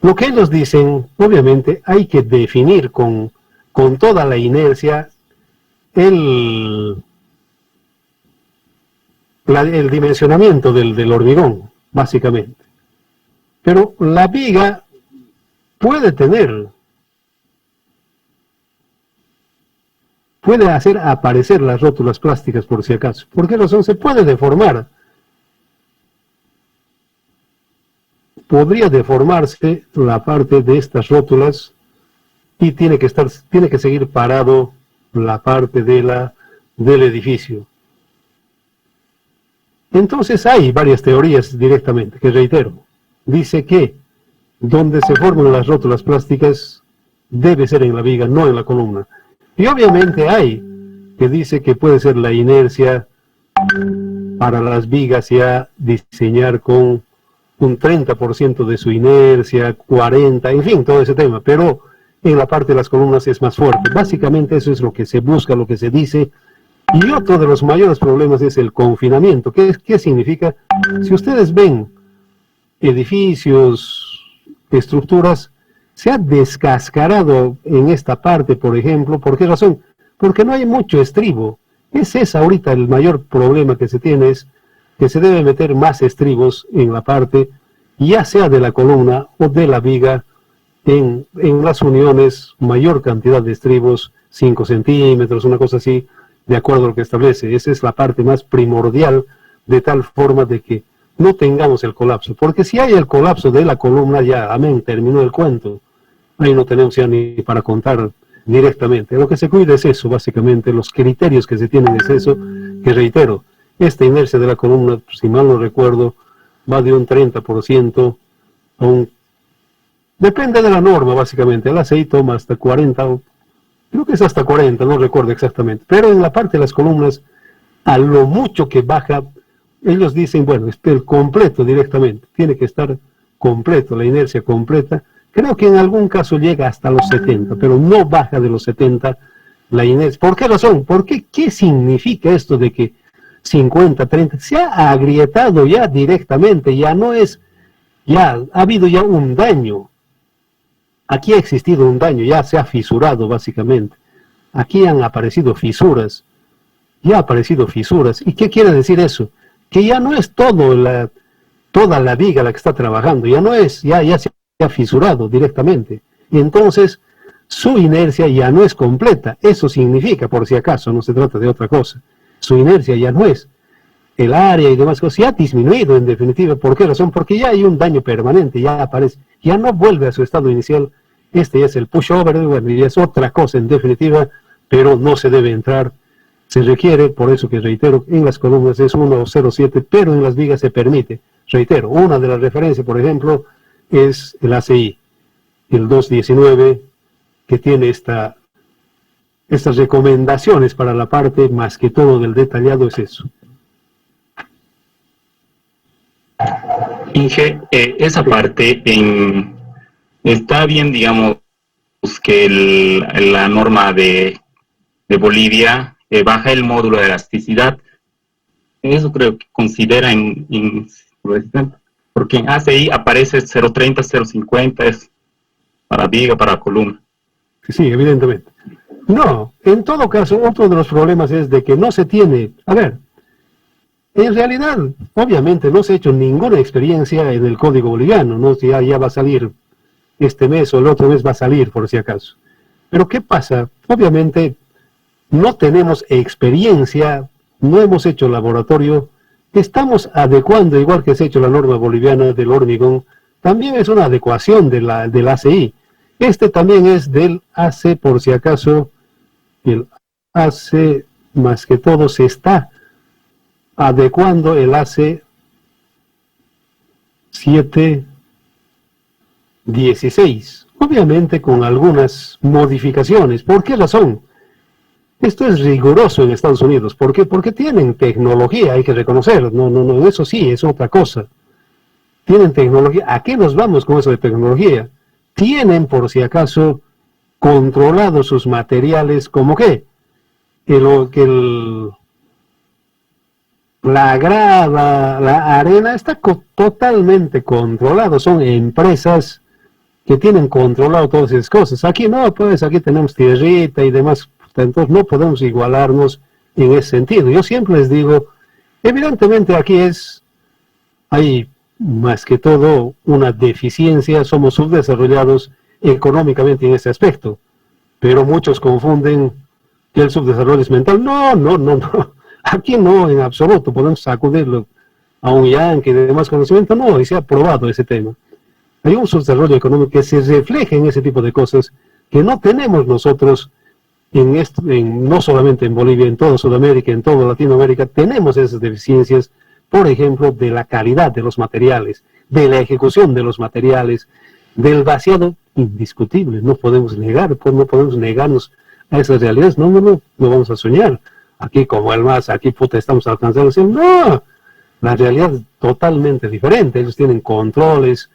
Lo que ellos dicen, obviamente, hay que definir con toda la inercia el dimensionamiento del hormigón, básicamente. Pero la viga puede hacer aparecer las rótulas plásticas por si acaso. ¿Por qué razón? Se puede deformar. Podría deformarse la parte de estas rótulas y tiene que seguir parado la parte del edificio. Entonces hay varias teorías directamente, que reitero. Dice que donde se forman las rótulas plásticas debe ser en la viga, no en la columna. Y obviamente hay que dice que puede ser la inercia para las vigas ya diseñar con un 30% de su inercia, 40%, en fin, todo ese tema. Pero en la parte de las columnas es más fuerte. Básicamente eso es lo que se busca, lo que se dice. Y otro de los mayores problemas es el confinamiento. ¿Qué significa? Si ustedes ven edificios, estructuras, se ha descascarado en esta parte, por ejemplo. ¿Por qué razón? Porque no hay mucho estribo. Ese es ahorita el mayor problema que se tiene, es que se debe meter más estribos en la parte, ya sea de la columna o de la viga, en las uniones, mayor cantidad de estribos, 5 centímetros, una cosa así, de acuerdo a lo que establece. Esa es la parte más primordial, de tal forma de que no tengamos el colapso. Porque si hay el colapso de la columna, ya, amén, terminó el cuento. Ahí no tenemos ya ni para contar directamente. Lo que se cuida es eso, básicamente. Los criterios que se tienen es eso, que reitero, esta inercia de la columna, si mal no recuerdo, va de un 30% a un... Depende de la norma, básicamente. El ACI toma hasta 40, creo que es hasta 40, no recuerdo exactamente. Pero en la parte de las columnas, a lo mucho que baja, ellos dicen, bueno, el completo directamente. Tiene que estar completo, la inercia completa. Creo que en algún caso llega hasta los 70, pero no baja de los 70 la inercia. ¿Por qué razón? ¿Qué significa esto de que 50, 30? Se ha agrietado ya directamente, ya no es, ya ha habido ya un daño. Aquí ha existido un daño, ya se ha fisurado básicamente. Aquí han aparecido fisuras, ya ha aparecido fisuras. ¿Y qué quiere decir eso? Que ya no es toda la viga la que está trabajando, ya no es, ya se ha fisurado directamente. Y entonces su inercia ya no es completa. Eso significa, por si acaso, no se trata de otra cosa. Su inercia ya no es. El área y demás cosas ya ha disminuido en definitiva. ¿Por qué razón? Porque ya hay un daño permanente, ya aparece, ya no vuelve a su estado inicial. Este es el pushover, bueno, y es otra cosa en definitiva, pero no se debe entrar. Se requiere, por eso que reitero, en las columnas es 1,07, pero en las vigas se permite. Reitero, una de las referencias, por ejemplo, es el ACI, el 219, que tiene estas recomendaciones para la parte, más que todo del detallado, es eso. Inge, esa parte está bien, digamos, que la norma de Bolivia baja el módulo de elasticidad. Eso creo que considera porque en ACI aparece 0.30, 0.50, es para viga, para columna. Sí, evidentemente. No, en todo caso, otro de los problemas es de que no se tiene, a ver, en realidad, obviamente no se ha hecho ninguna experiencia en el código boliviano, ¿no? Si ya va a salir este mes o el otro mes va a salir, por si acaso. Pero ¿qué pasa? Obviamente no tenemos experiencia, no hemos hecho laboratorio, estamos adecuando, igual que se ha hecho la norma boliviana del hormigón, también es una adecuación del ACI. Este también es del AC, por si acaso, el AC más que todo se está adecuando el AC 716, obviamente con algunas modificaciones. ¿Por qué razón? Esto es riguroso en Estados Unidos. ¿Por qué? Porque tienen tecnología, hay que reconocer. No, eso sí, es otra cosa. tienen tecnología. ¿A qué nos vamos con eso de tecnología? Tienen, por si acaso, controlados sus materiales, como que la grava, la arena está totalmente controlado. Son empresas que tienen controlado todas esas cosas. Aquí no, pues aquí tenemos tierrita y demás, entonces no podemos igualarnos en ese sentido. Yo siempre les digo, evidentemente aquí hay más que todo una deficiencia, somos subdesarrollados económicamente en ese aspecto, pero muchos confunden que el subdesarrollo es mental. No, aquí no, en absoluto, podemos sacudirlo a un yankee de más conocimiento, no, y se ha probado ese tema. Hay un subdesarrollo económico que se refleja en ese tipo de cosas que no tenemos nosotros no solamente en Bolivia, en toda Sudamérica, en toda Latinoamérica, tenemos esas deficiencias, por ejemplo, de la calidad de los materiales, de la ejecución de los materiales, del vaciado indiscutible. No podemos negar, pues no podemos negarnos a esas realidades. No vamos a soñar. Aquí como el MAS, aquí estamos alcanzando, no, la realidad es totalmente diferente. Ellos tienen controles,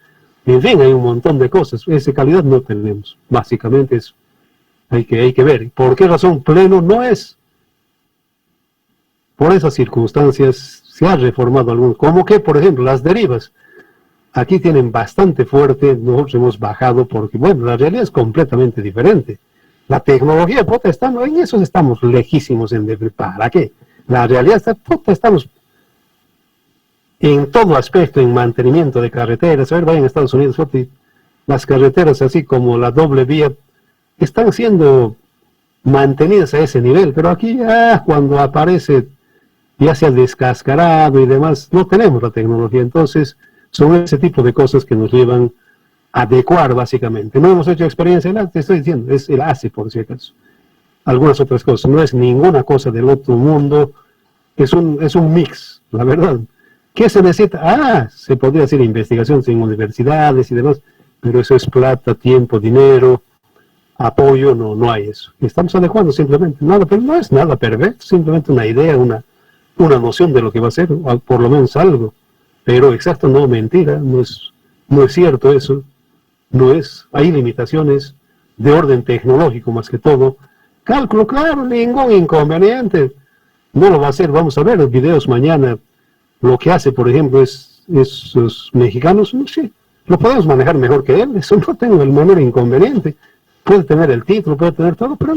en fin, hay un montón de cosas. Esa calidad no tenemos. Básicamente es hay que ver. ¿Por qué razón pleno no es? Por esas circunstancias se ha reformado algunos, como que, por ejemplo, las derivas. Aquí tienen bastante fuerte, nosotros hemos bajado porque, bueno, la realidad es completamente diferente. La tecnología, en eso estamos lejísimos ¿para qué? La realidad estamos en todo aspecto, en mantenimiento de carreteras. A ver, vayan a Estados Unidos, las carreteras así como la doble vía, están siendo mantenidas a ese nivel, pero aquí cuando aparece ya se ha descascarado y demás, no tenemos la tecnología. Entonces son ese tipo de cosas que nos llevan a adecuar básicamente. No hemos hecho experiencia en te estoy diciendo, es el ACE por si acaso. Algunas otras cosas, no es ninguna cosa del otro mundo, es un mix, la verdad. ¿Qué se necesita? Se podría hacer investigaciones en universidades y demás, pero eso es plata, tiempo, dinero, apoyo, no hay eso. Estamos adecuando simplemente, nada, pero no es nada perverso, simplemente una idea, una noción de lo que va a ser, por lo menos algo. Pero exacto, no, mentira, no es cierto eso, hay limitaciones de orden tecnológico más que todo. Cálculo, claro, ningún inconveniente, no lo va a hacer. Vamos a ver los videos mañana, lo que hace, por ejemplo, esos mexicanos, no sé, lo podemos manejar mejor que él, eso no tengo el menor inconveniente. Puede tener el título, puede tener todo, pero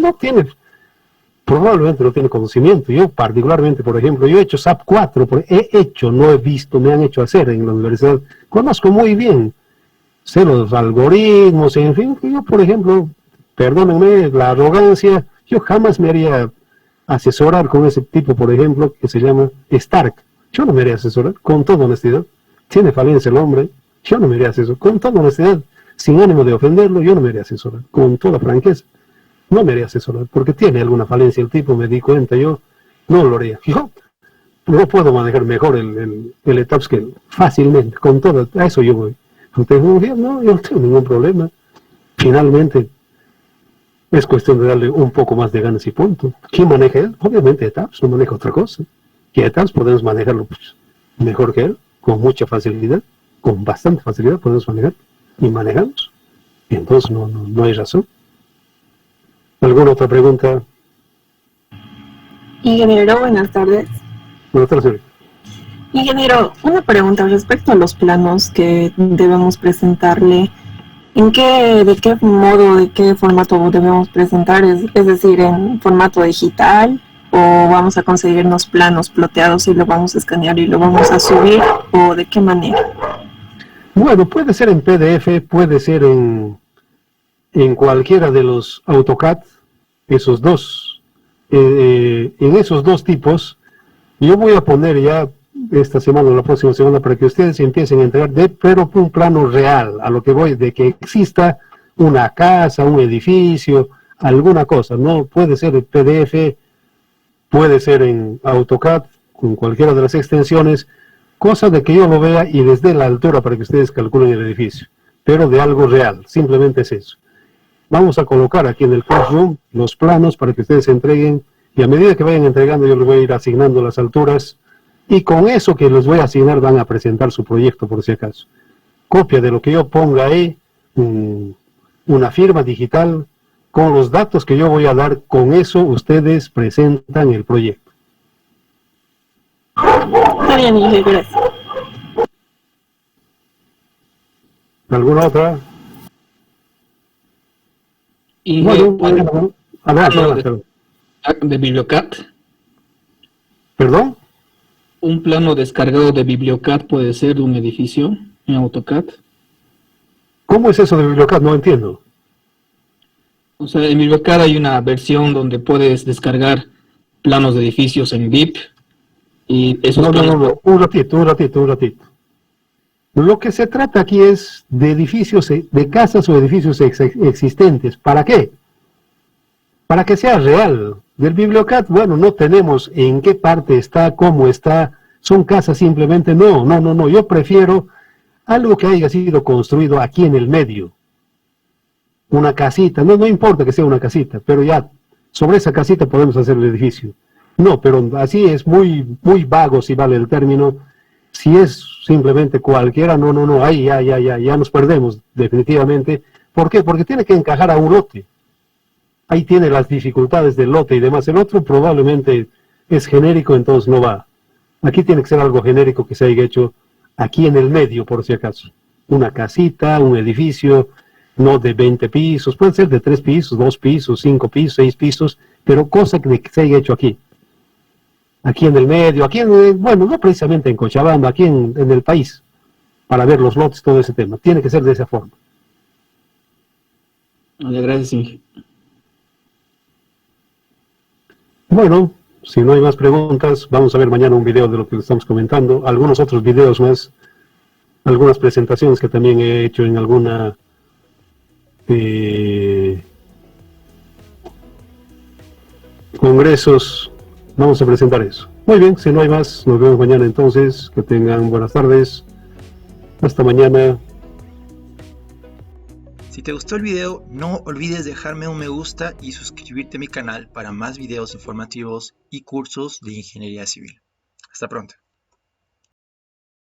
probablemente no tiene conocimiento. Yo particularmente, por ejemplo, yo he hecho SAP 4, no he visto, me han hecho hacer en la universidad, conozco muy bien, sé los algoritmos, en fin, yo, por ejemplo, perdónenme la arrogancia, yo jamás me haría asesorar con ese tipo, por ejemplo, que se llama Stark. Yo no me haría asesorar, con toda honestidad. Tiene falencia el hombre, yo no me haría asesorar, con toda honestidad. Sin ánimo de ofenderlo, yo no me haría asesorar, con toda franqueza. No me haría asesorar, porque tiene alguna falencia el tipo, me di cuenta, yo no lo haría. Yo no puedo manejar mejor el ETAPS fácilmente, con todo, a eso yo voy. Con tecnología, no, yo no tengo ningún problema. Finalmente, es cuestión de darle un poco más de ganas y punto. ¿Quién maneja él? Obviamente ETAPS, no maneja otra cosa. Que ETAPS podemos manejarlo mejor que él, con mucha facilidad, con bastante facilidad podemos manejar. Y manejamos. Entonces no hay razón. ¿Alguna otra pregunta? Ingeniero, buenas tardes. Buenas tardes. Ingeniero, una pregunta respecto a los planos que debemos presentarle. ¿De qué modo, de qué formato debemos presentar? Es decir, ¿en formato digital? ¿O vamos a conseguirnos planos ploteados y lo vamos a escanear y lo vamos a subir? ¿O de qué manera? Bueno, puede ser en PDF, puede ser en cualquiera de los AutoCAD, esos dos. En esos dos tipos, yo voy a poner ya esta semana o la próxima semana para que ustedes empiecen a entregar, pero un plano real, a lo que voy, de que exista una casa, un edificio, alguna cosa. No puede ser en PDF, puede ser en AutoCAD, con cualquiera de las extensiones, cosa de que yo lo vea y les dé la altura para que ustedes calculen el edificio, pero de algo real, simplemente es eso. Vamos a colocar aquí en el Classroom los planos para que ustedes entreguen, y a medida que vayan entregando yo les voy a ir asignando las alturas, y con eso que les voy a asignar van a presentar su proyecto por si acaso. copia de lo que yo ponga ahí, una firma digital, con los datos que yo voy a dar. Con eso ustedes presentan el proyecto. Está bien, Inge, gracias. ¿Alguna otra? Inge, Bueno, adelante. de Bibliocat. ¿Perdón? Un plano descargado de Bibliocat puede ser de un edificio en AutoCAD. ¿Cómo es eso de Bibliocat? No entiendo. O sea, en Bibliocat hay una versión donde puedes descargar planos de edificios en BIP y esos planos... No. Un ratito. Lo que se trata aquí es de edificios, de casas o edificios existentes. ¿Para qué? Para que sea real. Del Bibliocat, bueno, no tenemos en qué parte está, cómo está, son casas simplemente. No. Yo prefiero algo que haya sido construido aquí en el medio. Una casita, no importa que sea una casita, pero ya sobre esa casita podemos hacer el edificio. No, pero así es muy vago, si vale el término. Si es simplemente cualquiera, no, ahí ya nos perdemos definitivamente. ¿Por qué? Porque tiene que encajar a un lote. Ahí tiene las dificultades del lote y demás. El otro probablemente es genérico, entonces no va. Aquí tiene que ser algo genérico que se haya hecho aquí en el medio, por si acaso. Una casita, un edificio, no de 20 pisos, puede ser de 3 pisos, 2 pisos, 5 pisos, 6 pisos, pero cosa que se haya hecho aquí. Aquí en el medio, aquí bueno, no precisamente en Cochabamba, aquí en el país, para ver los lotes, todo ese tema. Tiene que ser de esa forma. Gracias, Inge. Bueno, si no hay más preguntas, vamos a ver mañana un video de lo que estamos comentando, algunos otros videos más, algunas presentaciones que también he hecho en alguna congresos. Vamos a presentar eso. Muy bien, si no hay más, nos vemos mañana entonces. Que tengan buenas tardes. Hasta mañana. Si te gustó el video, no olvides dejarme un me gusta y suscribirte a mi canal para más videos informativos y cursos de ingeniería civil. Hasta pronto.